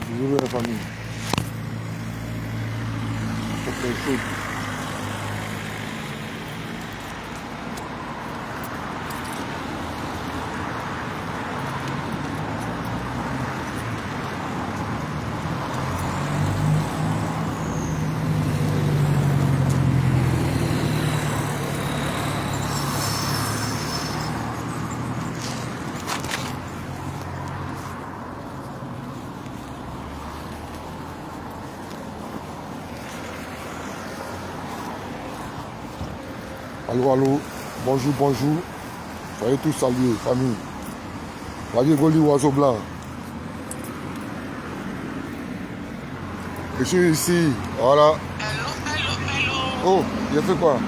Désolé la famille. C'est très chaud. Allô, allô, bonjour, bonjour. Soyez tous salués, famille. Radio Goli, oiseau blanc. Je suis ici, voilà. Oh, il a fait quoi?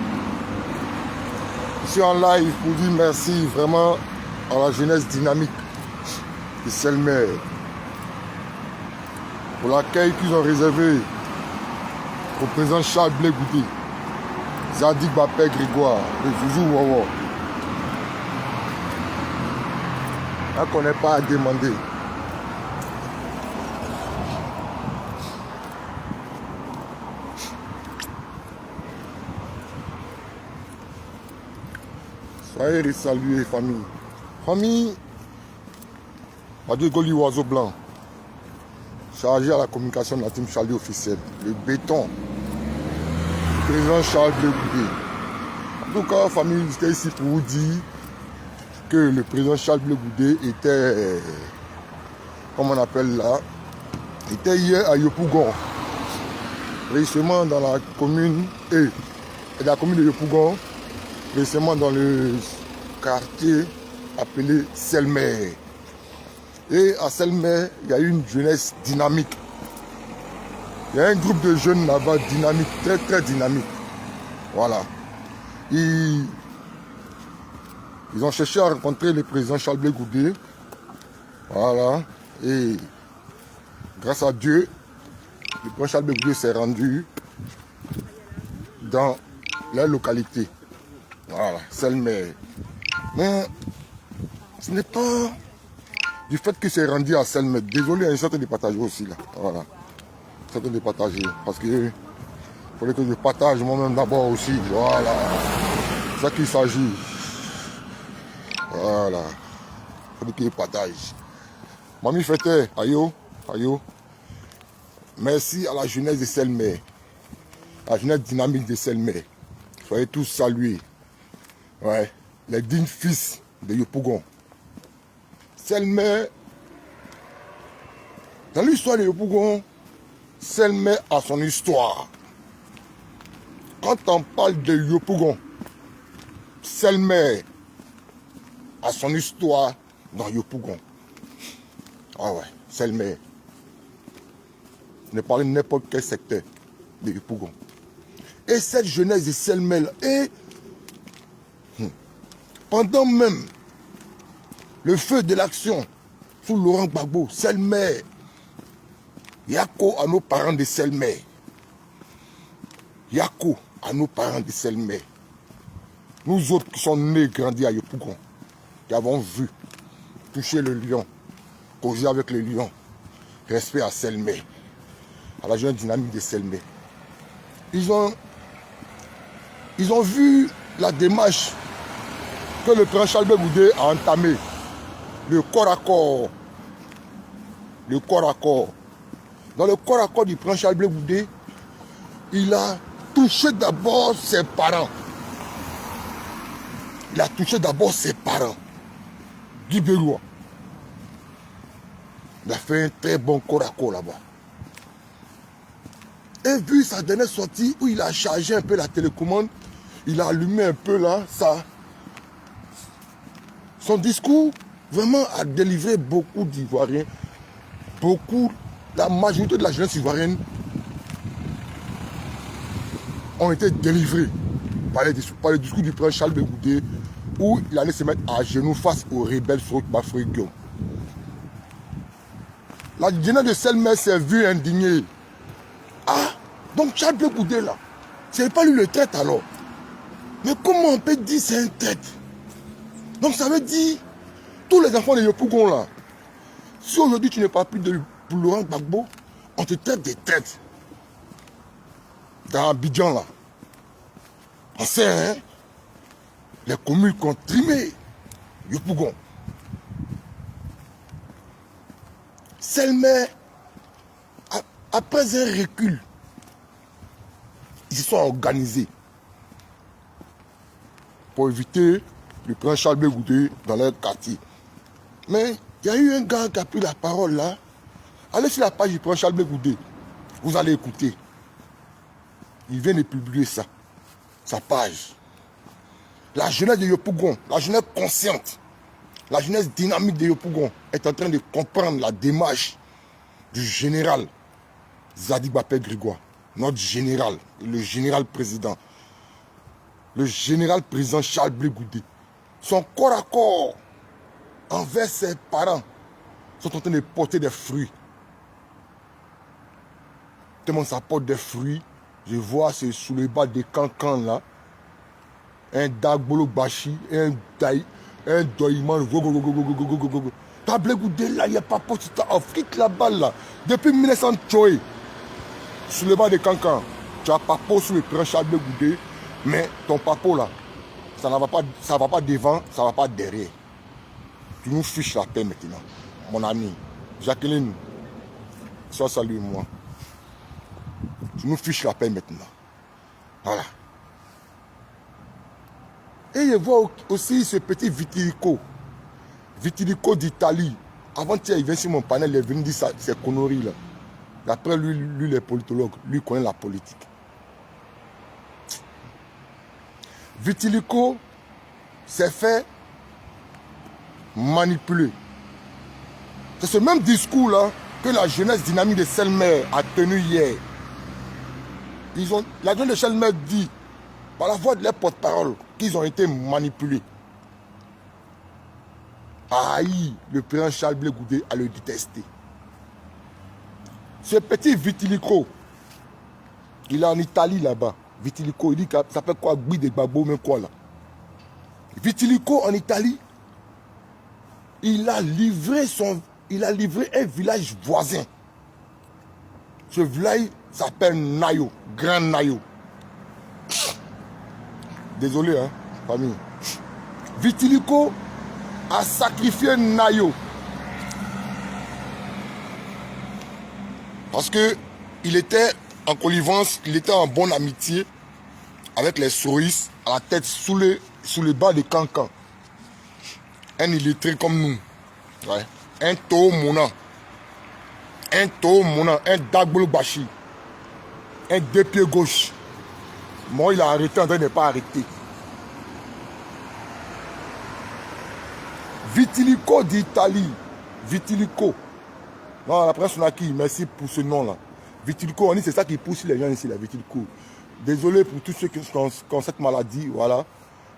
Je suis en live pour dire merci vraiment à la jeunesse dynamique de Selmer pour l'accueil qu'ils ont réservé au président Charles Blé Goudé, Zadig Bapé Grégoire, le Zouzou Wawa. Là qu'on n'est pas à demander. Soyez les salués, famille. Famille, Radio Goli Oiseau Blanc, chargé à la communication de la team Charlie officielle, le béton, le président Charles Blé Goudé. En tout cas, famille, j'étais ici pour vous dire que le président Charles Blé Goudé était, comme on appelle là, était hier à Yopougon, récemment dans la commune de Yopougon, récemment dans le quartier appelé Selmer. Et à Selmer, il y a eu une jeunesse dynamique. Il y a un groupe de jeunes là-bas dynamique, très très dynamique. Voilà. Ils ont cherché à rencontrer le président Charles Blé Goudé. Voilà. Et grâce à Dieu, le président Charles Blé Goudé s'est rendu dans la localité. Voilà, Selmer. Mais ce n'est pas du fait que c'est rendu à Selmer. Désolé, il y a une sorte de partager aussi là. Voilà. Une sorte de partager. Parce que il faudrait que je partage moi-même d'abord aussi. Voilà. C'est ça qu'il s'agit. Voilà. Il faudrait que je partage. Mamie Fete, ayo, ayo. Merci à la jeunesse de Selmer. La jeunesse dynamique de Selmer. Soyez tous salués. Ouais. Les dignes fils de Yopougon. Selmer, dans l'histoire de Yopougon, Selmer a son histoire. Quand on parle de Yopougon, Selmer a son histoire dans Yopougon. Ah ouais, Selmer. Ne parlez de n'importe quel secteur de Yopougon. Et cette jeunesse de Selmer, et pendant même le feu de l'action sous Laurent Gbagbo, Selmer, Yako à nos parents de Selmer. Yako à nos parents de Selmer. Nous autres qui sommes nés et grandis à Yopougon, qui avons vu toucher le lion, causer avec le lion, respect à Selmer, à la jeune dynamique de Selmer. Ils ont vu la démarche que le président Charles Blé Goudé a entamé, le corps à corps. Le corps à corps. Dans le corps à corps du président Charles Blé Goudé, il a touché d'abord ses parents. Il a touché d'abord ses parents. Guy Béloua. Il a fait un très bon corps à corps là-bas. Et vu sa dernière sortie où il a chargé un peu la télécommande, il a allumé un peu là, ça. Son discours vraiment a délivré beaucoup d'Ivoiriens. Beaucoup, la majorité de la jeunesse ivoirienne ont été délivrés par le discours du président Charles Blé Goudé où il allait se mettre à genoux face aux rebelles sur Bafoué-Guillaume. La jeunesse de Selmer s'est vue indignée. Ah, donc Charles Blé Goudé là, c'est pas lui le traite alors. Mais comment on peut dire c'est un traite? Donc ça veut dire, tous les enfants de Yopougon là, si aujourd'hui tu n'es pas plus de pour Laurent Gbagbo, on te traite des traites. Dans Abidjan, là. On sait, hein, les communes qui ont trimé Yopougon. Seulement, après un recul, ils se sont organisés pour éviter le prince Charles Blé Goudé dans leur quartier. Mais il y a eu un gars qui a pris la parole là. Allez sur la page du prince Charles Blé Goudé. Vous allez écouter. Il vient de publier ça. Sa page. La jeunesse de Yopougon, la jeunesse consciente, la jeunesse dynamique de Yopougon est en train de comprendre la démarche du général Zadig Bapé Grégoire, notre général, le général président. Le général président Charles Blé Goudé. Son corps à corps envers ses parents sont en train de porter des fruits. Tellement ça porte des fruits. Je vois, c'est sous le bas des cancans là. Un Dagbolo Bashi, un Doïman. T'as Blé Goudé là, il n'y a pas de tu t'as offert la balle là. Depuis 1900, sous le bas des cancans, tu as papo sur le prince Charles Blé Goudé, mais ton papo là, ça ne va pas devant, ça ne va pas derrière. Tu nous fiches la paix maintenant, mon ami. Jacqueline, sois salut moi. Tu nous fiches la paix maintenant. Voilà. Et je vois aussi ce petit Vitilico. Vitilico d'Italie. Avant-hier, il vient sur mon panel, il est venu dire ces conneries là. D'après lui, les politologues, lui connaît la politique. Vitilico s'est fait manipuler. C'est ce même discours là que la jeunesse dynamique de Selmer a tenu hier. La jeunesse de Selmer dit, par la voix de leur porte-parole, qu'ils ont été manipulés. Aïe, le président Charles Blé Goudé a le détesté. Ce petit Vitilico, il est en Italie là-bas. Vitilico, il dit que ça s'appelle quoi, Guide de Gbagbo, mais quoi là. Vitilico en Italie, il a livré un village voisin. Ce village s'appelle Nayo, Grand Nayo. Désolé, hein, famille. Vitilico a sacrifié Nayo. Parce que il était en connivence, il était en bonne amitié avec les souris à la tête sous le bas de Cancan. Un illettré comme nous. Ouais. Un Toho Mona. Un Dagbolo Bashi. Un deux pieds gauche. Moi, il a arrêté en train de ne pas arrêter. Vitilico d'Italie. Vitilico. Non, la presse on a qui? Merci pour ce nom-là. Vitilico, on dit c'est ça qui pousse les gens ici, la vitilico. Désolé pour tous ceux qui ont cette maladie, voilà.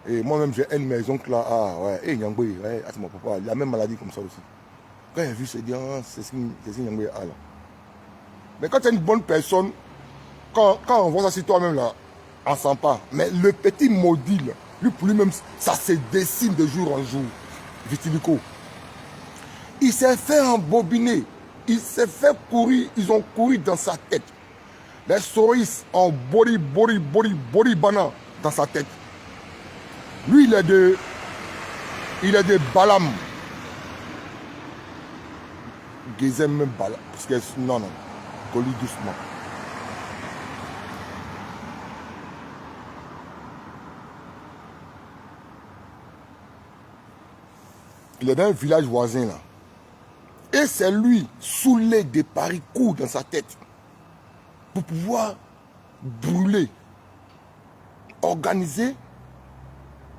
Et moi-même, j'ai une maison que là, ah ouais, et Nyangwe, ouais, c'est mon papa, il a la même maladie comme ça aussi. Quand il a vu, c'est dit, ah, c'est ce Nyangwe a là. Mais quand tu es une bonne personne, quand on voit ça sur toi-même là, on sent pas. Mais le petit maudit, là, lui pour lui-même, ça se dessine de jour en jour. Vitilico. Il s'est fait embobiner. Il s'est fait courir, ils ont couru dans sa tête. Les souris ont body banana dans sa tête. Lui, il est de Balam. Gézem même Balam. Parce que, non, Goli doucement. Il est dans un village voisin là. Et c'est lui, saoulé de Paris, court dans sa tête pour pouvoir brûler, organiser,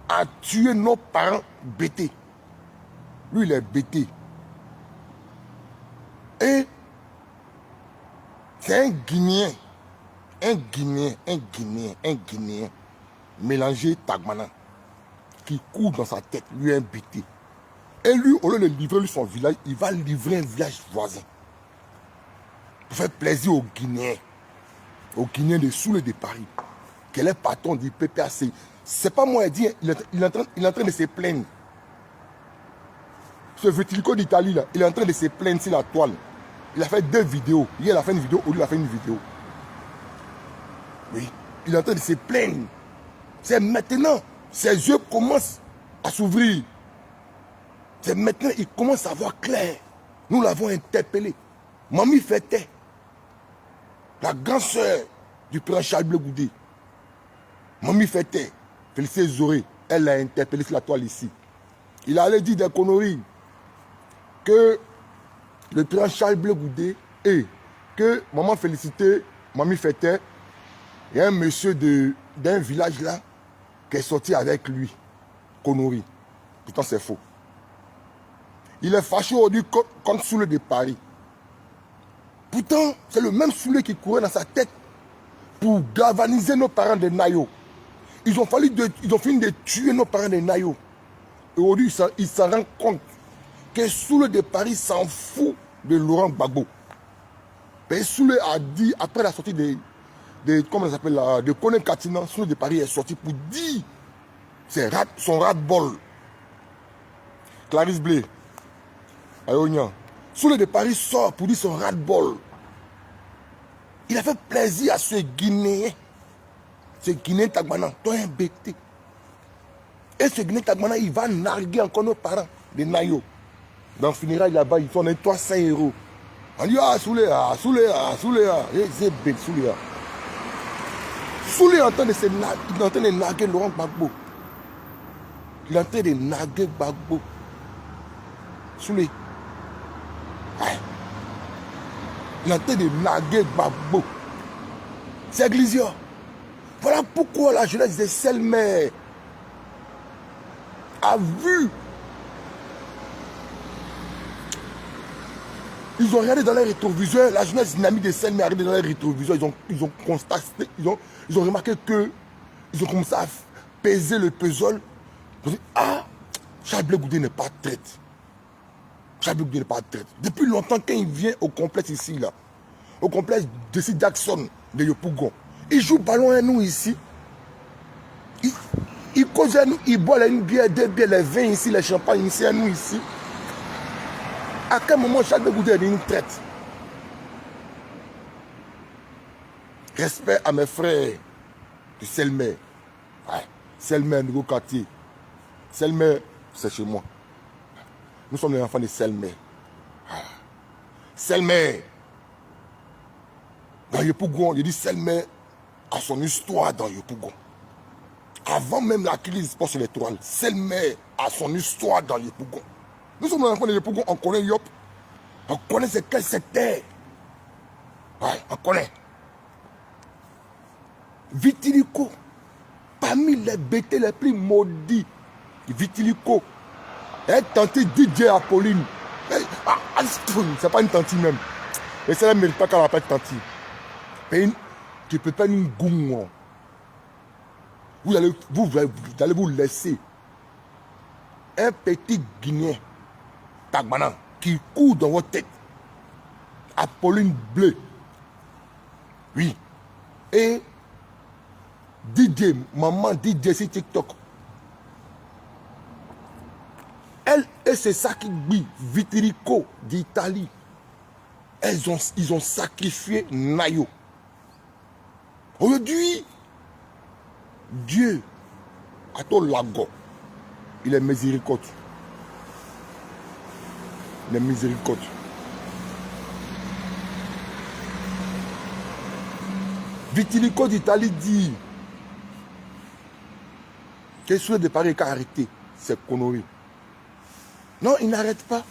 à tuer nos parents bêtés. Lui, il est bêté. Et c'est un Guinéen, mélangé Tagmana, qui court dans sa tête, lui un bêté. Et lui, au lieu de livrer son village, il va livrer un village voisin. Pour faire plaisir aux Guinéens de Soule de Paris. Quel est le patron du PPAC? C'est pas moi, il est en train de se plaindre. Ce Vitilico d'Italie, là, il est en train de se plaindre sur la toile. Il a fait 2 vidéos. Hier, il a fait une vidéo. Aujourd'hui, il a fait une vidéo. Oui. Il est en train de se plaindre. C'est maintenant. Ses yeux commencent à s'ouvrir. C'est maintenant qu'il commence à voir clair. Nous l'avons interpellé. Mamie Fete, la grande sœur du président Charles Blé Goudé. Mamie Fete, Félicité Zoré, elle l'a interpellé sur la toile ici. Il allait dire des conneries que le président Charles Blé Goudé et que maman Félicité, Mamie Fete, il y a un monsieur d'un village là qui est sorti avec lui. Conneries. Pourtant c'est faux. Il est fâché aujourd'hui contre Soulé de Paris. Pourtant, c'est le même Soulé qui courait dans sa tête pour galvaniser nos parents de Nayo. Ils ont fini de tuer nos parents de Nayo. Et aujourd'hui, ils s'en rendent compte que Soulé de Paris s'en fout de Laurent Gbagbo. Et Soulé a dit, après la sortie comment ça s'appelle là, de Koné Katina, Soulé de Paris est sorti pour dire son ras-de-bol. Clarisse Blé, Ayonia, Soulé de Paris sort pour dire son ras-de-bol. Il a fait plaisir à ce Guinéen. Ce Guinéen Tagbana, toi un bêté. Et ce Guinéen Tagbana, il va narguer encore nos parents de Nayo. Dans le funérail là-bas, ils font 300 €. On dit, ah, Soulé, c'est bête, Soulé. Soulé est en train de narguer Laurent Gbagbo. Il est en train de narguer Gbagbo. Soulé. Ouais. Il est en train de narguer Gbagbo. C'est Glizio. Voilà pourquoi la jeunesse des Selmer a vu. Ils ont regardé dans les rétroviseurs, la jeunesse dynamique des Selmer a regardé dans les rétroviseurs, ils ont constaté, ils ont remarqué que ils ont commencé à peser le puzzle. Ils ont dit, ah, Charles Blé Goudé n'est pas traite. Charles Blé Goudé n'est pas traite. Depuis longtemps, quand il vient au complexe ici, là, au complexe de C. Jackson de Yopougon, il joue ballon à nous ici. Il cause à nous, il boit une bière, 2 bières, les vins ici, les champagnes ici, à nous ici. À quel moment Charles Blé Goudé est une traite? Respect à mes frères de Selmer. Ouais. Selmer, nouveau quartier. Selmer, c'est chez moi. Nous sommes les enfants de Selmer. Selmer. Dans Yopougon, je dis Selmer a son histoire dans Yopougon. Avant même la crise post-électorale, Selmer a son histoire dans Yopougon. Nous sommes les enfants de Yopougon, on connaît Yop. On connaît c'est quel secteur. Ouais, on connaît. Vitilico, parmi les bêtés les plus maudits, Vitilico, elle tante DJ Apolline. C'est pas une tante même. Et ça ne mérite pas qu'elle appelle tante. Tu ne peux pas une goumou. Vous allez vous laisser un petit Guinéen, Tagbana, qui court dans votre tête. Apolline Bleu. Oui. Et DJ, maman DJ sur TikTok. Elle et c'est ça qui dit Vitilico d'Italie. Ils ont sacrifié Nayo. Aujourd'hui, Dieu, à ton lago, il est miséricordieux. Il est miséricordieux. Vitilico d'Italie dit que Soulé de Paris a arrêté ces conneries. Non, il n'arrête pas.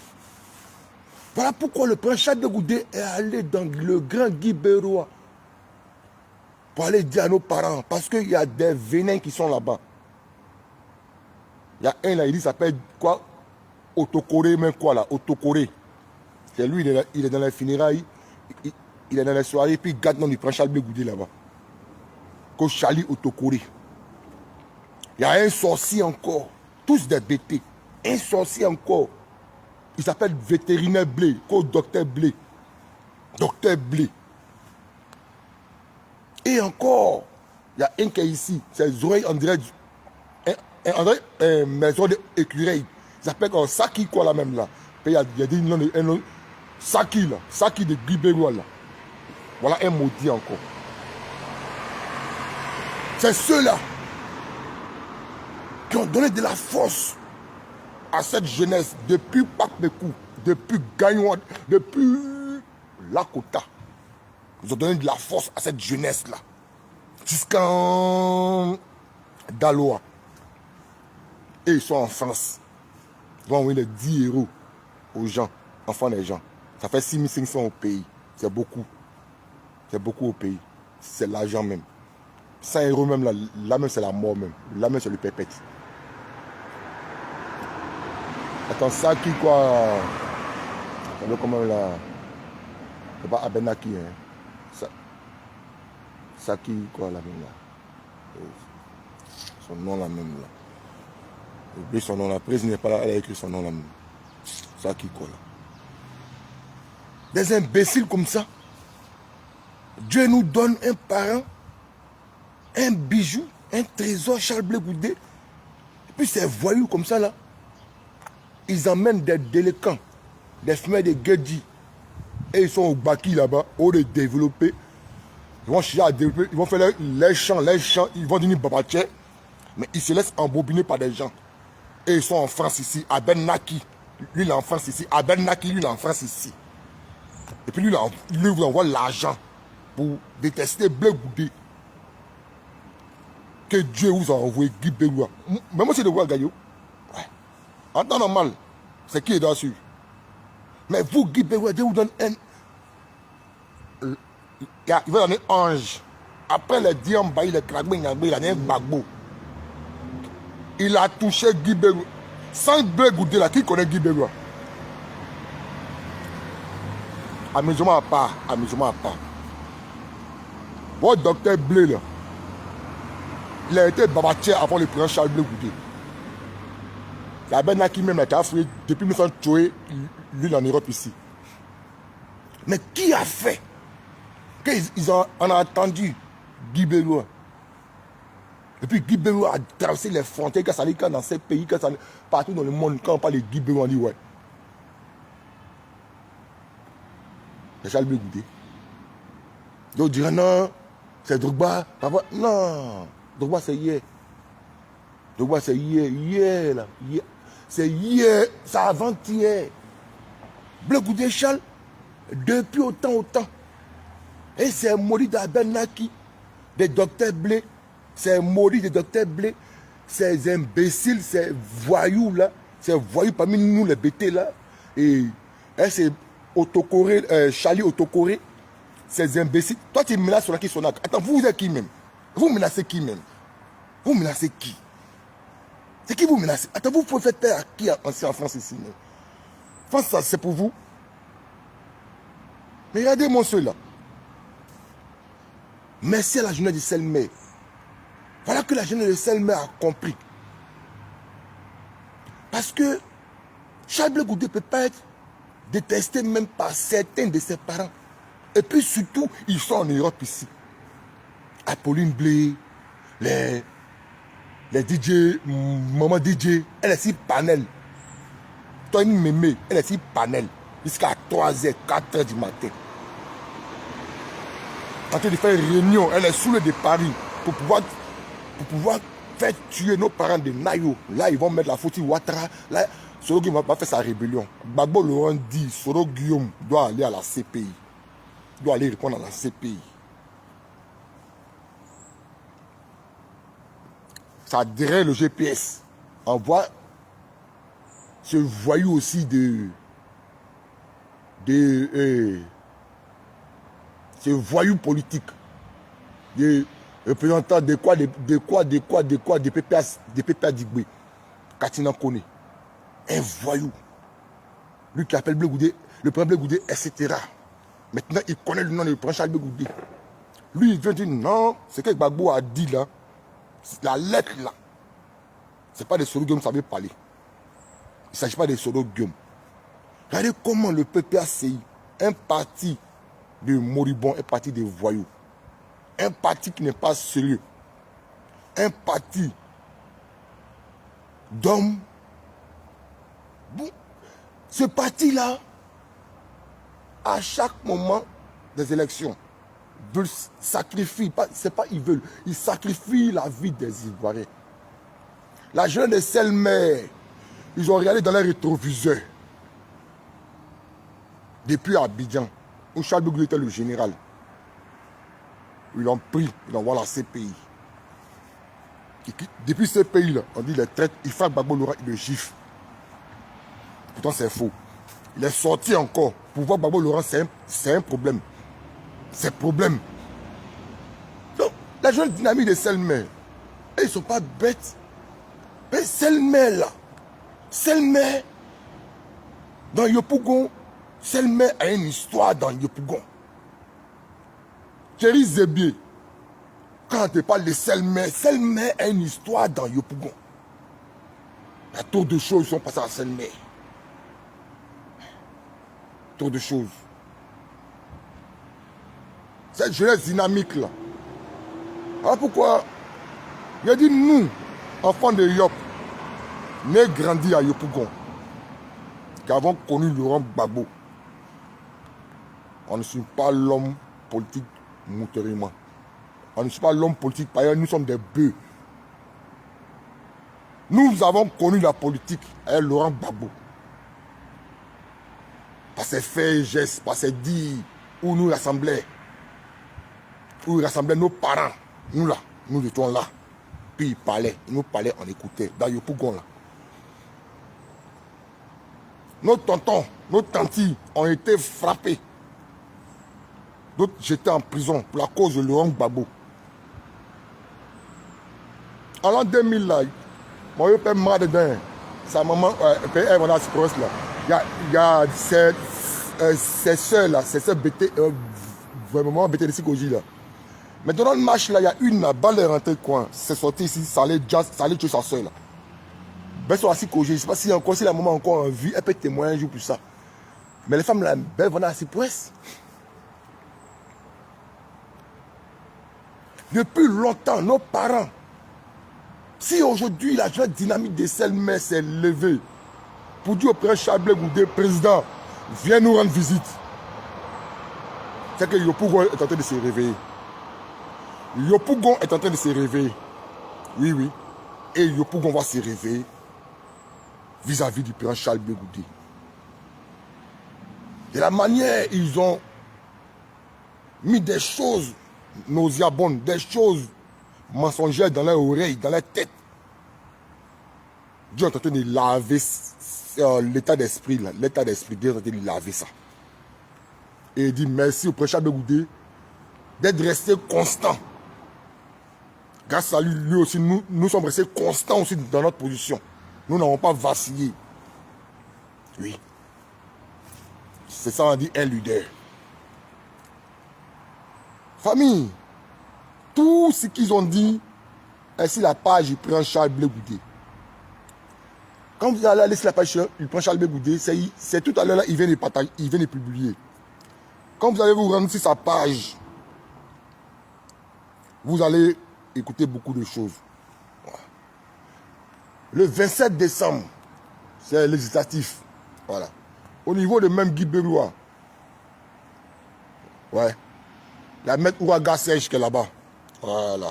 Voilà pourquoi le prince Charles Blé Goudé est allé dans le grand Guy Bérois pour aller dire à nos parents, parce qu'il y a des vénins qui sont là-bas. Il y a un là, il s'appelle quoi? Otokoré, mais quoi là? Otokoré. C'est lui, il est dans les funérailles, il est dans les soirées, puis il garde dans du prince Charles Blé Goudé là-bas. Comme Charlie Otokoré. Il y a un sorcier encore, tous des bêtés. Un sorcier encore. Il s'appelle vétérinaire Blé, comme docteur Blé. Docteur Blé. Et encore, il y a un qui est ici, c'est Zoé André, maison d'écureuil. Il s'appelle ça qui quoi là même là. Il y a des noms, Saki là, Saki de Guibérois là. Voilà un maudit encore. C'est ceux-là qui ont donné de la force à cette jeunesse depuis Pakmekou, depuis Gagnon, depuis Lakota. Ils ont donné de la force à cette jeunesse-là. Jusqu'en Daloa. Et ils sont en France. Ils vont envoyer les 10 euros aux gens, enfants des gens. Ça fait 6500 au pays. C'est beaucoup. C'est beaucoup au pays. C'est l'argent même. 100 euros même, là même c'est la mort même. Là même c'est le pépette. Attends, ça qui quoi? Attends, comment là? C'est pas Abenaki, hein. Ça qui quoi là même là? Son nom là même là. J'ai oublié son nom là. Après, il n'est pas là, elle a écrit son nom là même. Ça qui quoi là? Des imbéciles comme ça. Dieu nous donne un parent, un bijou, un trésor, Charles Blé Goudé. Et puis ces voyous comme ça là, ils emmènent des délinquants, des femelles de Guedji. Et ils sont au Baki là-bas, au lieu de développer. Ils vont chercher à développer, ils vont faire les champs, ils vont devenir babatchés. Mais ils se laissent embobiner par des gens. Et ils sont en France ici, à Ben Naki. Lui il est en France ici, à Ben Naki, lui il est en France ici. Et puis lui vous envoie l'argent pour détester Blé Goudé. Que Dieu vous a envoyé Guy Béroua. Mais moi c'est de voir Gaillot. Ouais. En temps normal, c'est qui est dessus. Mais vous, Guy Béroua, Dieu vous donne un. Il va donner ange. Après les Diamba, les Kragbe, il a donné un bagbo. Il a touché Guy Béroua. Sans Blé Goudé là, qui connaît Guy Béroua? Amusement à part, amusement à part. Votre docteur Blé là, il a été babatché avant le président Charles Blé Goudé. La Benaki même a été affouillé depuis 1900 l'île en Europe ici. Mais qui a fait qu'ils ont entendu Guy Béroua? Et puis Guy Béroua a traversé les frontières, quand ça dit dans ces pays, partout dans le monde, quand on parle de Guy Béroua, on dit ouais. C'est Charles Blé Goudé. Donc on dirait non, c'est Drogba. Non, Drogba c'est hier. Drogba c'est hier là. C'est hier, c'est avant-hier. Blé Goudé Charles, depuis autant. Et c'est maudit d'Abenaki, des docteurs Blé. C'est maudit des docteurs Blé. Ces imbéciles, ces voyous là. Ces voyous parmi nous, les bêtés là. Et c'est Autocoré, Charlie Autocoré. Ces imbéciles. Toi, tu menaces sur la question. Attends, vous êtes qui même? Vous menacez qui même? Vous menacez qui? C'est qui vous menacez? Attends, vous pouvez faire taire à qui en France ici? France, ça c'est pour vous. Mais regardez-moi ceux-là. Merci à la jeunesse de Selmer. Voilà que la jeunesse de Selmer a compris. Parce que Charles Blé Goudé ne peut pas être détesté même par certains de ses parents. Et puis surtout, ils sont en Europe ici. Apolline Blé, les DJ, maman DJ, elle est si panel. Toi, une mémé, elle est si panel. Jusqu'à 3h, 4h du matin. En train de faire une réunion, elle est sous le de Paris pour pouvoir faire tuer nos parents de Nayo. Là, ils vont mettre la photo Ouattara. Là, Soro Guillaume va faire sa rébellion. Gbagbo Laurent dit, Soro Guillaume doit aller à la CPI. Il doit aller répondre à la CPI. Ça dirait le GPS. On voit ce voyou aussi ce voyou politique. Des représentants de PPA Digbe. Katina Kone. Un voyou. Lui qui appelle Blé Goudé, le président Blé Goudé, etc. Maintenant, il connaît le nom du président Charles Blé Goudé. Lui, il vient dire non, ce que Gbagbo a dit là, la lettre là, ce n'est pas de Soro Guillaume, ça veut parler. Il ne s'agit pas de Soro Guillaume. Regardez comment le PPACI, un parti de moribonds, un parti de voyous, un parti qui n'est pas sérieux, un parti d'hommes. Bon, ce parti-là, à chaque moment des élections, sacrifient, c'est pas ils veulent, ils sacrifient la vie des Ivoiriens. La jeune de Selmer, ils ont regardé dans les rétroviseurs. Depuis Abidjan, où Charles de Gaulle était le général, ils l'ont pris, ils l'envoient à la CPI. Depuis ce pays-là, on dit les traites, il fait Gbagbo Laurent, il le gifle. Pourtant, c'est faux. Il est sorti encore. Pour voir Gbagbo Laurent, c'est un problème. C'est un problème. Donc, la jeune dynamique de Selmer, ils ne sont pas bêtes. Mais Selmer, là, Selmer, dans Yopougon, Selmer a une histoire dans Yopougon. Thierry Zébier, quand on parle de Selmer, Selmer a une histoire dans Yopougon. Il y a trop de choses qui sont passées à Selmer. Trop de choses. Cette jeunesse dynamique là. Alors pourquoi il a dit nous, enfants de Yop, nés grandis à Yopougon, qui avons connu Laurent Gbagbo, on ne suit pas l'homme politique moutériment. On ne suit pas l'homme politique, par ailleurs, nous sommes des bœufs. Nous avons connu la politique avec Laurent Gbagbo. Par ses faits et gestes, par ses dires, où nous rassemblait. Où il rassemblait nos parents. Nous là, nous étions là. Puis il parlait, on écoutait. Dans Yopougon là. Nos tontons, nos tantis ont été frappés. D'autres j'étais en prison pour la cause de Laurent Gbagbo. En l'an 2000, là, mon père m'a dedans. Sa maman, elle m'a dit là. Il y a ces soeurs là, ces soeurs BT, vraiment BT de Sikoji là. Mais dans le match là, il y a une balle est rentrée coin. C'est sorti ici, ça allait tuer sa soeur là. Ben sur la Sikoji, je ne sais pas si encore si la maman encore en vie, elle peut témoigner un jour pour ça. Mais les femmes là, ben vont à Sipouès. Depuis longtemps, nos parents, si aujourd'hui la jeune dynamique de Selmer s'est levée pour dire au président Charles Goudé, président, viens nous rendre visite, c'est que Yopougon est en train de se réveiller. Yopougon est en train de se réveiller. Oui, oui. Et Yopougon va se réveiller vis-à-vis du président Charles Goudé. De la manière ils ont mis des choses nauséabondes, des choses mensongères dans leurs oreilles, dans leur tête. Dieu est en train de laver l'état d'esprit, l'état d'esprit, Dieu est en train de laver ça. Et il dit merci au président Goudé d'être resté constant. Grâce à lui, lui aussi, nous sommes restés constants aussi dans notre position. Nous n'avons pas vacillé. Oui. C'est ça, on dit un leader. Famille, tout ce qu'ils ont dit est sur la page du président Charles Goudé. Quand vous allez aller sur la page du président Charles Goudé, c'est tout à l'heure là, il vient de publier. Quand vous allez vous rendre sur sa page, vous allez écouter beaucoup de choses. Voilà. Le 27 décembre, c'est législatif. Voilà. Au niveau de même Guy Beroua, ouais. La maître Ouaga Serge qui est là-bas. Voilà.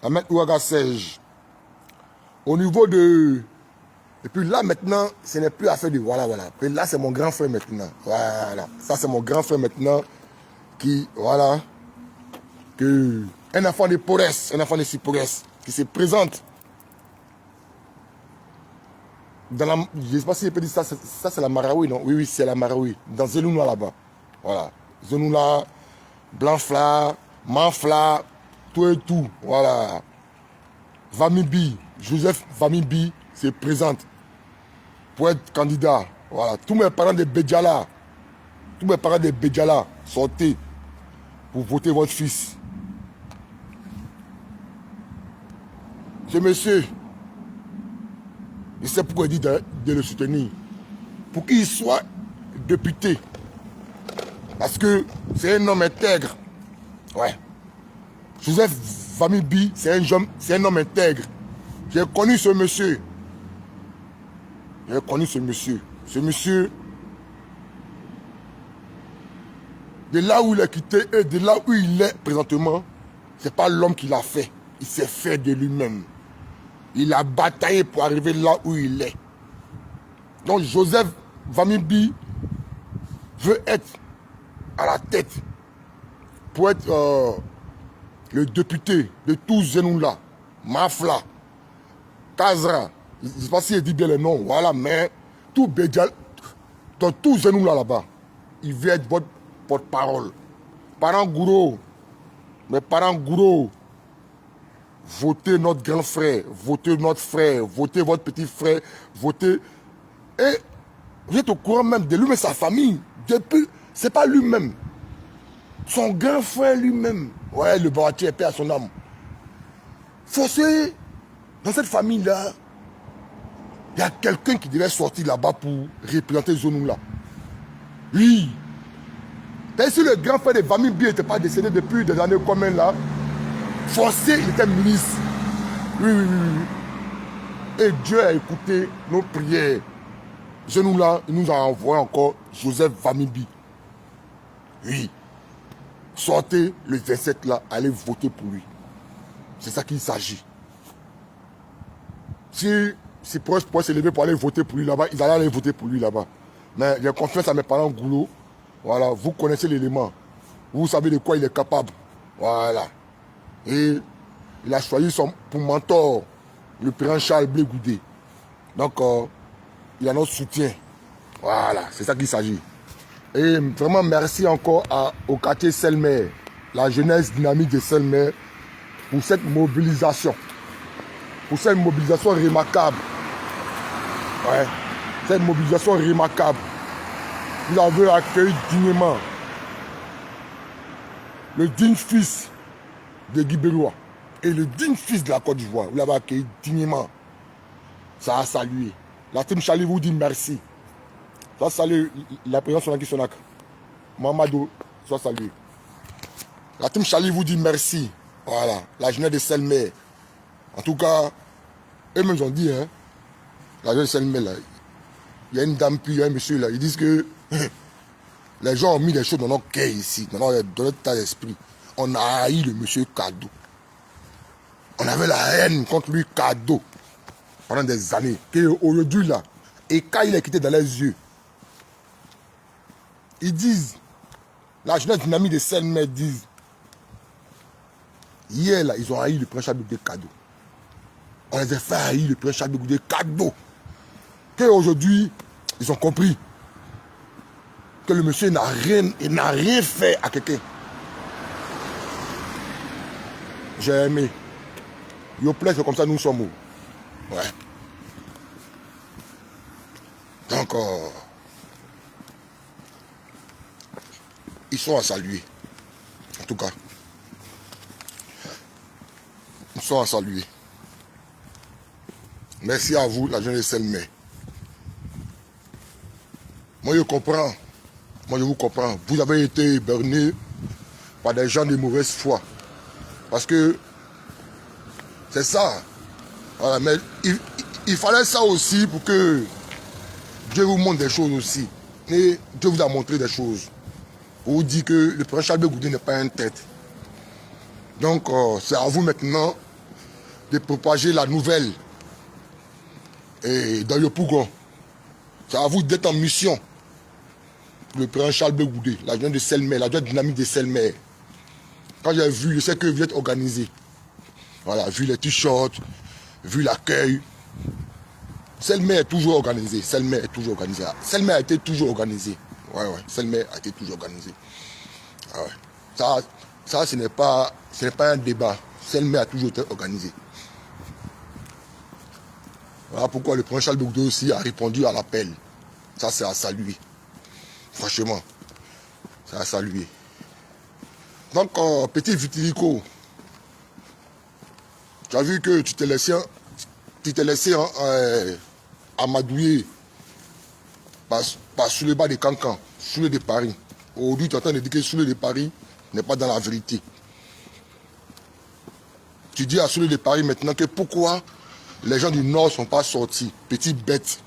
La maître Ouaga Serge. Au niveau de... Et puis là maintenant, ce n'est plus affaire de... Voilà, voilà. Et là, c'est mon grand frère maintenant. Voilà. Ça, c'est mon grand frère maintenant qui... Voilà. Que... Un enfant de Porès, un enfant de Sipores qui se présente. Dans la... Je ne sais pas si je peux dire ça. Ça, c'est la Maraoui, non? Oui, oui, c'est la Maraoui. Dans Zelouna là-bas. Voilà. Zelouna... Blanc-Fla, Manfla, tout et tout, voilà. Vamibi, Joseph Vamibi se présente pour être candidat. Voilà. Tous mes parents de Bédjala, sortez pour voter votre fils. Ce monsieur, je sais pourquoi il dit de le soutenir. Pour qu'il soit député. Parce que c'est un homme intègre. Ouais. Joseph Vamibi, c'est un homme intègre. J'ai connu ce monsieur. Ce monsieur, De là où il est quitté et de là où il est présentement, ce n'est pas l'homme qui l'a fait. Il s'est fait de lui-même. Il a bataillé pour arriver là où il est. Donc Joseph Vamibi veut être à la tête pour être le député de tous Zenoula, Mafla, Kazra. Je ne sais pas si il dit bien le nom, voilà, mais tout Bédial, dans tous Zenoula là-bas, il veut être votre porte-parole. Parents Gouro, mes parents Gouro, votez notre grand frère, votez notre frère, votez votre petit frère, votez. Et vous êtes au courant même de lui et sa famille. Depuis, c'est pas lui-même. Son grand frère lui-même. Ouais, le bâti est paix à son âme. Forcé, dans cette famille-là, il y a quelqu'un qui devait sortir là-bas pour représenter Zonou-là. Oui. Si le grand frère de Vamibi n'était pas décédé depuis des années combien là, forcé, il était ministre. Oui, oui, oui, oui. Et Dieu a écouté nos prières. Zonou-là, il nous a envoyé encore Joseph Vamibi. Oui. Sortez le 27 là, allez voter pour lui. C'est ça qu'il s'agit. Si ses proches pouvaient se lever pour aller voter pour lui là-bas, ils allaient aller voter pour lui là-bas. Mais j'ai confiance à mes parents Goulot. Voilà, vous connaissez l'élément. Vous savez de quoi il est capable. Voilà. Et il a choisi pour mentor le président Charles Blé Goudé. Donc, il a notre soutien. Voilà, c'est ça qu'il s'agit. Et vraiment merci encore au quartier Selmer, la jeunesse dynamique de Selmer, pour cette mobilisation. Pour cette mobilisation remarquable. Ouais, cette mobilisation remarquable. Vous avez accueilli dignement le digne fils de Guy Bélois et le digne fils de la Côte d'Ivoire. Vous l'avez accueilli dignement. Ça a salué. La team Charlie vous dit merci. Ça salue la présidente Sonaki Sonak. Mamadou, soit salué. La team Charlie vous dit merci. Voilà, la jeunesse de Selmer. En tout cas, eux-mêmes ont dit, hein, la jeunesse de Selmer, là, il y a une dame, puis il y a un monsieur, là, ils disent que les gens ont mis des choses dans notre cœur ici, dans notre état d'esprit. On a haï le monsieur Kado. On avait la haine contre lui, Kado, pendant des années. Et aujourd'hui, là, et quand il est quitté dans les yeux, ils disent, la jeunesse dynamique de Selmer disent, hier, là, ils ont haï le prince Chabé de Kado. On les a fait haïr le prince Chabé de Kado. Et aujourd'hui, ils ont compris que le monsieur n'a rien fait à quelqu'un. J'ai aimé. Yo plaît, c'est comme ça nous sommes. Ouais. Donc, ils sont à saluer. En tout cas. Ils sont à saluer. Merci à vous, la jeunesse Selmer. Moi, je comprends. Moi, je vous comprends. Vous avez été berné par des gens de mauvaise foi. Parce que c'est ça. Voilà, mais il fallait ça aussi pour que Dieu vous montre des choses aussi. Et Dieu vous a montré des choses. On vous dit que le prince Charles Goudé n'est pas une tête. Donc, c'est à vous maintenant de propager la nouvelle. Et dans le Pougon, c'est à vous d'être en mission. Le prince Charles Goudé, la jeune de Selmer, la jeune dynamique de Selmer. Quand j'ai vu, je sais que vous êtes organisé. Voilà, vu les t-shirts, vu l'accueil. Selmer est toujours organisé. Selmer est toujours organisé. Selmer a été toujours organisé. Ouais, ouais. Selmer a été toujours organisé. Ah ouais. Ça ce n'est pas un débat. Selmer a toujours été organisé. Voilà pourquoi le prince Charles Goudé aussi a répondu à l'appel. Ça, c'est à saluer. Franchement, c'est à saluer. Donc, petit Vitilico, tu as vu que tu t'es laissé amadouiller par sous le bas de Cancan, sous le de Paris. Aujourd'hui, tu es en train de dire que sous le de Paris n'est pas dans la vérité. Tu dis à sous le de Paris maintenant que pourquoi les gens du Nord ne sont pas sortis. Petite bête.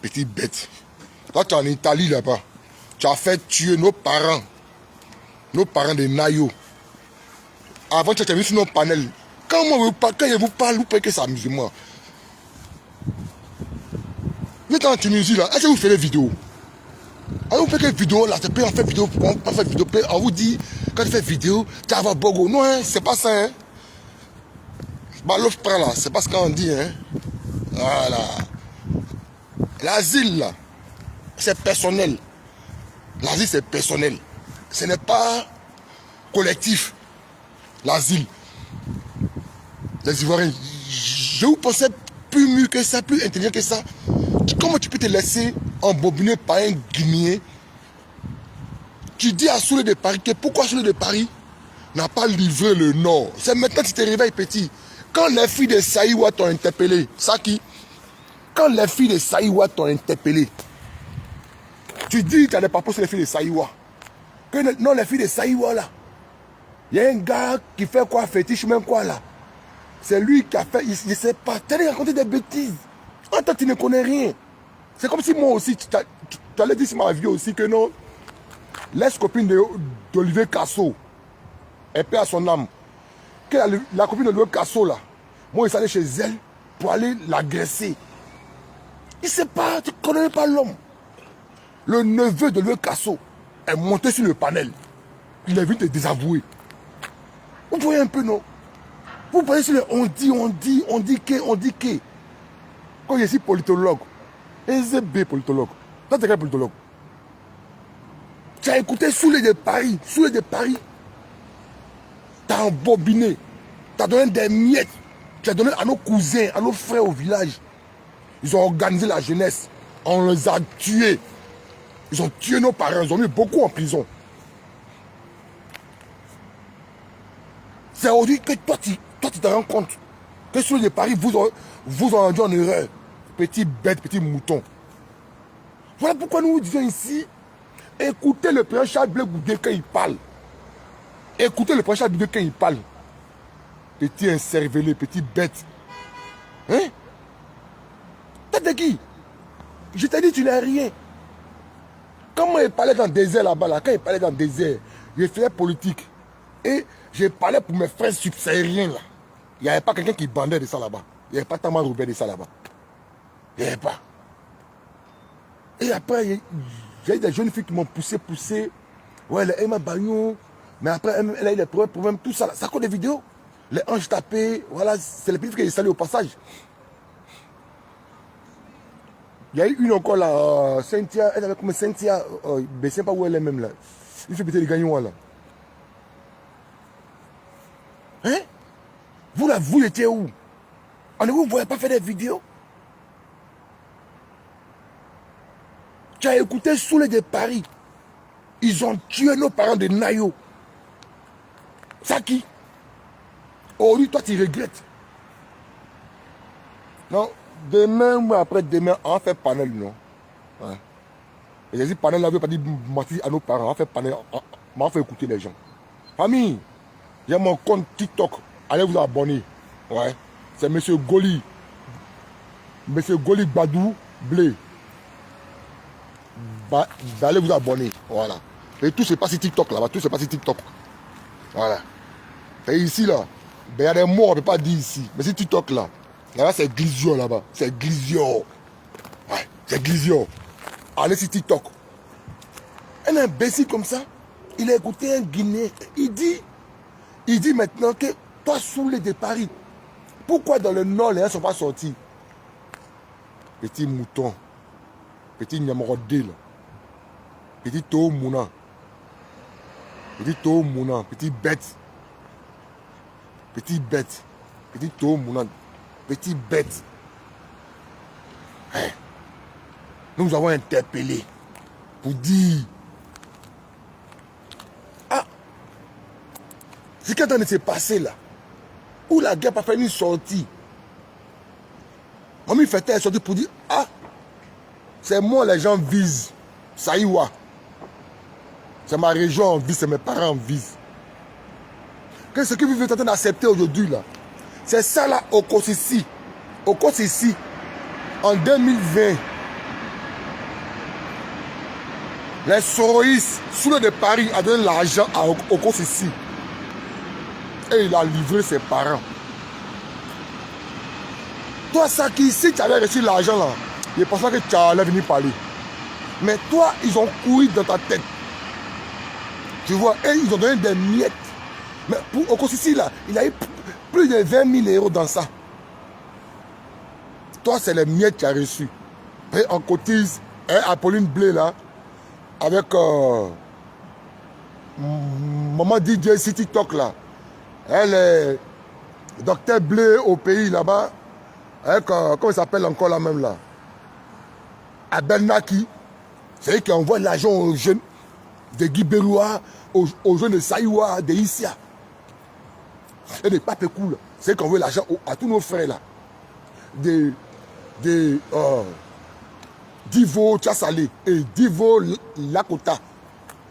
Petite bête. Toi, tu es en Italie là-bas. Tu as fait tuer nos parents de Nayo. Avant, tu as vu sur nos panels. Quand je vous parle, vous pensez que c'est amusement. Vous êtes en Tunisie là, est-ce que vous faites des vidéos? Alors vous faites des vidéos là, tu peux en faire vidéo, on fait vidéo, on vous dit, quand tu fais vidéo, tu vas avoir Bogo. Non, hein, c'est pas ça. Hein. Bah, l'autre prend là, c'est pas ce qu'on dit. Hein. Voilà. L'asile là, c'est personnel. L'asile c'est personnel. Ce n'est pas collectif. L'asile. Les Ivoiriens, je vous pensais plus mieux que ça, plus intelligent que ça. Comment tu peux te laisser embobiner par un Guinéen? Tu dis à Soulé de Paris que pourquoi Soulé de Paris n'a pas livré le Nord? C'est maintenant que tu te réveilles petit. Quand les filles de Saïwa t'ont interpellé, ça qui? Quand les filles de Saïwa t'ont interpellé, tu dis que tu n'as pas posé les filles de Saïwa. Que non, les filles de Saïwa là, il y a un gars qui fait quoi, fétiche, même quoi là. C'est lui qui a fait, il ne sait pas. Tu allais raconter des bêtises. En toi, tu ne connais rien. C'est comme si moi aussi, tu allais dire sur ma vie aussi que non. L'ex-copine d'Olivier Casso, elle paie à son âme. Que la copine d'Olivier Casso là, moi, il allait chez elle pour aller l'agresser. Il ne sait pas, tu ne connais pas l'homme. Le neveu d'Olivier Casso est monté sur le panel. Il est venu te désavouer. Vous voyez un peu, non? Vous voyez sur le on dit que. Quand je suis politologue, SB politologue. Toi, tu es quel politologue? Tu as écouté Soulé de Paris. Soulé de Paris. Tu as embobiné. Tu as donné des miettes. Tu as donné à nos cousins, à nos frères au village. Ils ont organisé la jeunesse. On les a tués. Ils ont tué nos parents. Ils ont mis beaucoup en prison. C'est aujourd'hui que toi, tu te rends compte que Soulé de Paris vous ont rendu en erreur. Petit bête, petit mouton. Voilà pourquoi nous vous disons ici, écoutez le président Charles Blé Goudé quand il parle. Écoutez le président Charles Blé quand il parle. Petit incervelé, petit bête. Hein? T'es de qui? Je t'ai dit, tu n'es rien. Comment il parlait dans le désert là-bas, là, quand il parlait dans le désert, je faisais politique. Et je parlais pour mes frères subsahariens là. Il n'y avait pas quelqu'un qui bandait de ça là-bas. Il n'y avait pas Tamar Roubert de ça là-bas. Il n'y avait pas. Et après, j'ai eu des jeunes filles qui m'ont poussé. Ouais, elle m'a bagnon. Mais après, elle a eu des problèmes, tout ça. Ça compte des vidéos. Les hanches tapées. Voilà, c'est les petites que j'ai saluées au passage. Il y a eu une encore là, Cynthia. Elle avait comme Cynthia. Je ne sais pas où elle est même là. Il fait péter les gagnants là. Hein? Vous là, vous étiez où? On ne vous voyait pas faire des vidéos? Tu as écouté Soulé de Paris. Ils ont tué nos parents de Nayo. Ça qui? Aujourd'hui, toi, tu regrettes. Non, demain ou après-demain, on fait panel, non? Ouais. Et j'ai dit panel, là, je ne veux pas dire mentir à nos parents. On fait panel, on fait écouter les gens. Famille, j'ai mon compte TikTok. Allez vous abonner. Ouais. C'est M. Goli. M. Goli Badou Blé. Allez vous abonner. Voilà. Et tout se passe sur TikTok là-bas. Tout se passe sur TikTok. Voilà. Et ici là, il y a des mots, on ne peut pas dire ici. Mais c'est TikTok là. Là-bas, c'est Glizio là-bas. C'est Glizio. Ouais, c'est Glizio. Allez sur TikTok. Un imbécile comme ça, il a écouté un Guinéen. Il dit maintenant que toi, Soulé de Paris, pourquoi dans le nord, les gens ne sont pas sortis? Petit mouton. Petit Nyamorodé là. Petit Toho Mouna. Petit Toho Mouna. Petit bête. Petit bête. Petit Toho Mouna. Petit bête. Hein? Nous avons interpellé pour dire. Ah! C'est qu'est-ce qui s'est passé là? Où la guerre n'a pas fait une sortie. On m'y fait une sortie pour dire. Ah! C'est moi les gens visent. Saïwa. C'est ma région en vise, c'est mes parents en vise. Qu'est-ce que vous êtes en train d'accepter aujourd'hui là? C'est ça là, au Kossissi. Au Kossissi, en 2020. Les soroïstes, sous le de Paris, a donné l'argent à Oko Sissi. Et il a livré ses parents. Toi, ça qui, si tu avais reçu l'argent là, je pense pas que tu allais venir parler. Mais toi, ils ont couru dans ta tête. Tu vois, et ils ont donné des miettes. Mais pour Oko Sissi là, il a eu plus de 20 000 euros dans ça. Toi, c'est les miettes que tu as reçues. Et on cotise, Apolline Blé là, avec maman DJ sur TikTok là. Elle est docteur Blé au pays là-bas. Avec, comment il s'appelle encore là même là? Abel Naki. C'est eux qui envoient l'argent aux jeunes de Guibéroua, aux jeunes de Saïwa, de Issia. Et des Papékou là. C'est eux qui envoient l'argent à tous nos frères là. Divo Tchassalé et Divo Lakota.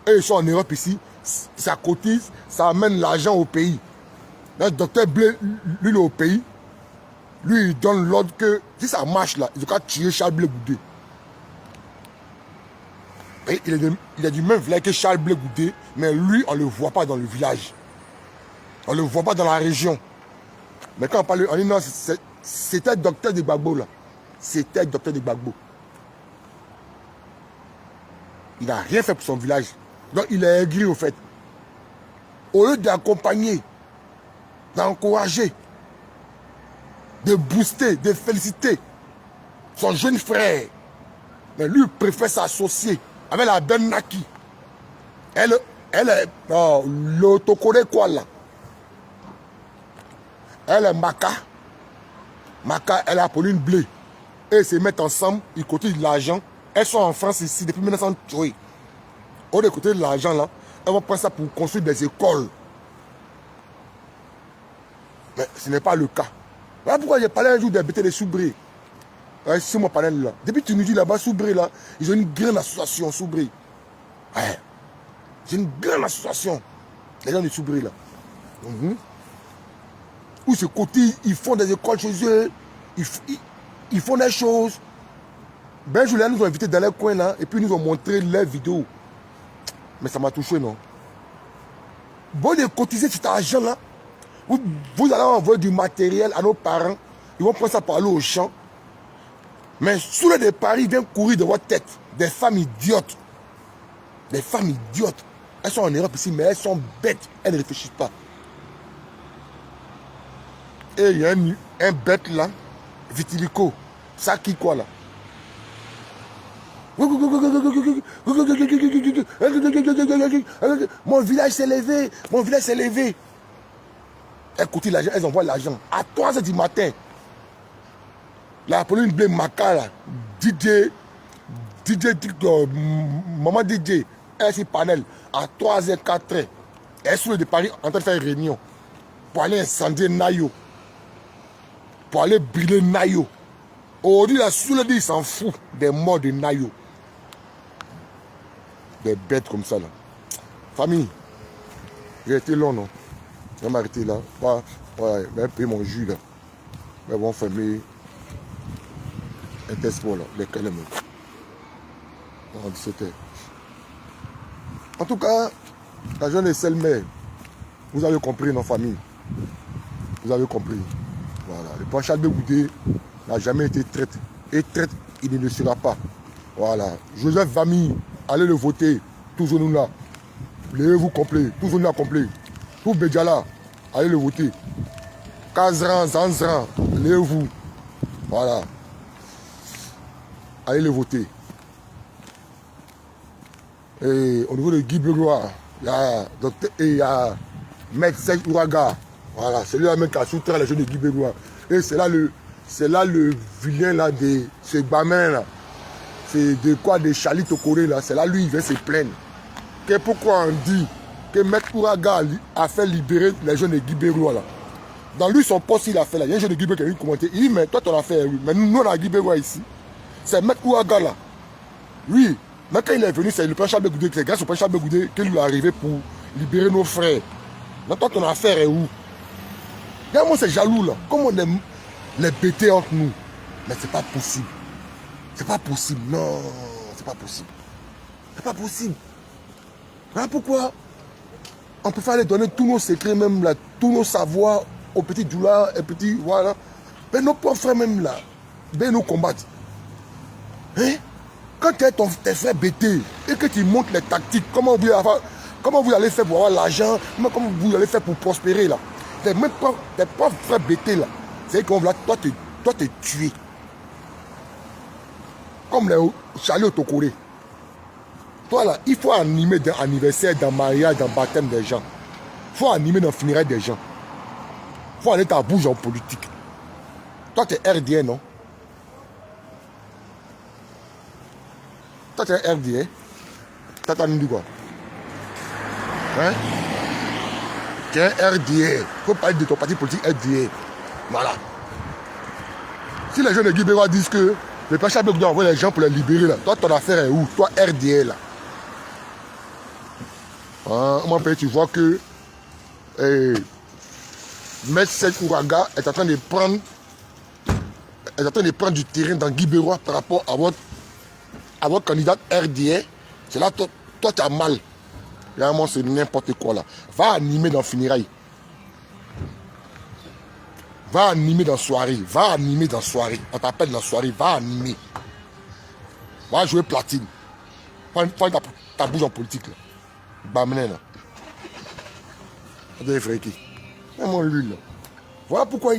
Et ils sont en Europe ici. Ça cotise, ça amène l'argent au pays. Le docteur Blé, lui, il est au pays. Lui, il donne l'ordre que si ça marche là, il faut tuer Charles Blé Goudé. Et il a du même village que Charles Blé Goudé, mais lui, on ne le voit pas dans le village. On ne le voit pas dans la région. Mais quand on parle, on dit non, c'était docteur de Gbagbo là. C'était docteur de Gbagbo. Il n'a rien fait pour son village. Donc il est aigri au fait. Au lieu d'accompagner, d'encourager, de booster, de féliciter son jeune frère, mais lui préfère s'associer avec la Ben Naki. Elle est l'autocodé quoi là. Elle est Maka. Maka, elle a Apolline Blé. Et ils se mettent ensemble, ils cotisent de l'argent. Elles sont en France ici depuis 1903. Au lieu de côté de l'argent là, elles vont prendre ça pour construire des écoles. Mais ce n'est pas le cas. Voilà pourquoi j'ai parlé un jour des BT de Soubré. C'est mon panel là. Depuis Tunisie là-bas, Soubré là, ils ont une grande association, Soubré. Ouais. C'est une grande association. Les gens de Soubré là. Où ce côté, ils font des écoles chez eux. Ils font des choses. Ben, Julien nous ont invités dans les coins là. Et puis ils nous ont montré leurs vidéos. Mais ça m'a touché, non? Bon, de cotiser cet argent là. Vous allez envoyer du matériel à nos parents. Ils vont prendre ça pour aller au champ. Mais sous le départ, ils viennent courir de votre tête. Des femmes idiotes. Des femmes idiotes. Elles sont en Europe ici, mais elles sont bêtes. Elles ne réfléchissent pas. Et il y a un bête là, vitiligo. Ça qui quoi là? Mon village s'est levé. Mon village s'est levé. Écoutez, l'argent, elles envoient l'argent. À 3 h du matin, la Apolline Blé Maka, là, maman DJ, elle s'y panel, à 3 h 4 h, elle est sur le de Paris en train de faire une réunion pour aller incendier Nayo, pour aller brûler Nayo. Aujourd'hui, la Soule dit, il s'en fout des morts de Nayo. Des bêtes comme ça, là. Famille, j'ai été long, non? Je vais m'arrêter là. Ouais, je vais payer mon jus, là. Mais bon, fermer un test pour là, les calmes. En 17 h. En tout cas, la jeune est seule mère. Vous avez compris, nos familles. Vous avez compris. Voilà. Le prince Charles Goudé n'a jamais été traité. Et traite, il ne le sera pas. Voilà. Joseph Vami, allez le voter. Toujours nous là. Levez-vous complet. Toujours nous là complet. Tout Bédjala, allez le voter. Kazran, Zanzran, levez-vous. Voilà. Allez le voter. Et au niveau de Guy Begois, il y a Maître Serge Ouraga. Voilà, c'est lui même qui a soutenu les jeunes de Guy Begois. Et c'est là le vilain là de ce gamin là. C'est de quoi de Charlie Tokoré là. C'est là lui il vient se plaindre. Que pourquoi on dit que Maître Ouraga a fait libérer les jeunes de Guy Begois là. Dans lui son poste il a fait là. Il y a un jeune de Guy Begois qui a eu commenté. Il dit mais toi ton affaire oui. Mais nous on a Guy Begois ici. C'est Maître Ouraga là. Lui. Mais quand il est venu, c'est le prince Charles Goudé, c'est grâce au prince Charles Goudé qu'il lui est arrivé pour libérer nos frères. Mais toi, ton affaire est où? Regarde-moi, c'est jaloux là. Comment on aime les bêter entre nous? Mais c'est pas possible. C'est pas possible. Non, c'est pas possible. C'est pas possible. Voilà pourquoi on peut faire aller donner tous nos secrets, même là, tous nos savoirs aux petits doulas et petits, voilà. Mais nos pauvres frères, même là, ben nous combattent. Hein? Quand tu es tes frères bêtés et que tu montres les tactiques, comment vous allez faire pour avoir l'argent, comment vous allez faire pour prospérer là. Tes pauvres frères bêtés là, c'est qu'on va toi te tuer. Comme les Charlie Otokore. Toi là, il faut animer dans l'anniversaire, dans le mariage, dans le baptême des gens. Il faut animer dans le funérail des gens. Il faut aller ta bouche en politique. Toi, tu es RDA, non? Toi, tu es RDA. Toi, tu as dit quoi? Hein? Tu es RDA. Il faut parler de ton parti politique RDA. Voilà. Si les gens de Guibérois disent que le Pacha Bloc doit envoyer les gens pour les libérer, là, toi, ton affaire est où? Toi, RDA, là. Hein? Moi, tu vois que Maître Seyd Ouraga est en train de prendre du terrain dans Guibérois par rapport à votre candidate RDA. C'est là, toi, tu as mal. Vraiment, c'est n'importe quoi là. Va animer dans funérailles. Va animer dans soirée. Va animer dans soirée. On t'appelle dans soirée. Va animer. Va jouer platine. Prends ta bouche en politique là. Bamené là. Vraiment lui là. Voilà pourquoi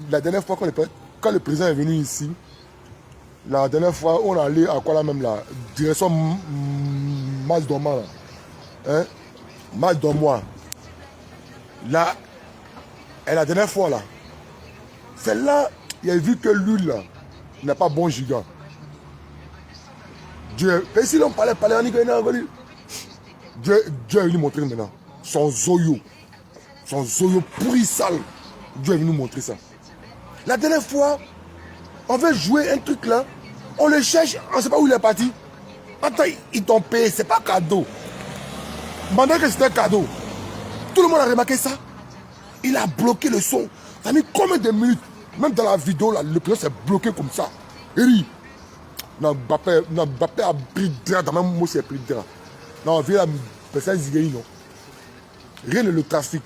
la dernière fois quand le président est venu ici, la dernière fois on est allé à quoi là même là, direction Mas Doma là. Hein? Mas Doma. Là, et la dernière fois là, c'est là, il a vu que lui là, il n'a pas bon giga. Dieu, et si l'on parlait, Dieu est venu montrer maintenant son zoyo pourri sale. Dieu est venu montrer ça. La dernière fois, on veut jouer un truc là, on le cherche, on ne sait pas où il est parti. Attends, ils t'ont payé, c'est pas cadeau. Pendant que c'était un cadeau, tout le monde a remarqué ça. Il a bloqué le son. Ça a mis combien de minutes? Même dans la vidéo, là, le président s'est bloqué comme ça. Il dit, non, Mbappé a pris drap, dans même moi c'est pris drap. Non, viens la personne Zigéi, non. Rien ne le trafique.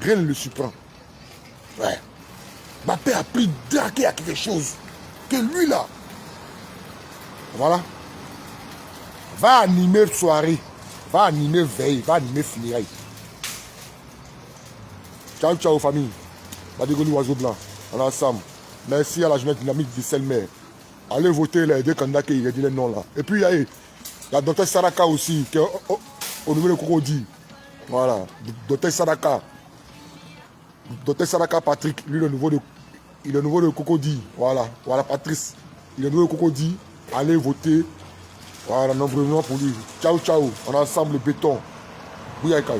Rien ne le surprend. Ouais. Mbappé a pris dragué à quelque chose. Que lui là. Voilà. Va animer soirée. Va animer veille. Va animer funérailles. Ciao, ciao famille. Badigoni Oiseau Blanc. On est ensemble. Merci à la jeunesse dynamique de Selmer. Allez voter les deux candidats qui ont dit les noms là. Et puis il y a Dr Saraka aussi, qui est au niveau de Cocody. Voilà. Dr Saraka. Dr Saraka Patrick, lui il est le nouveau de Cocody. Voilà. Voilà Patrice. Il est le nouveau de Cocody. Allez voter. Voilà, nombreux pour lui. Ciao, ciao. On est ensemble, le béton. Bouyaïkaï.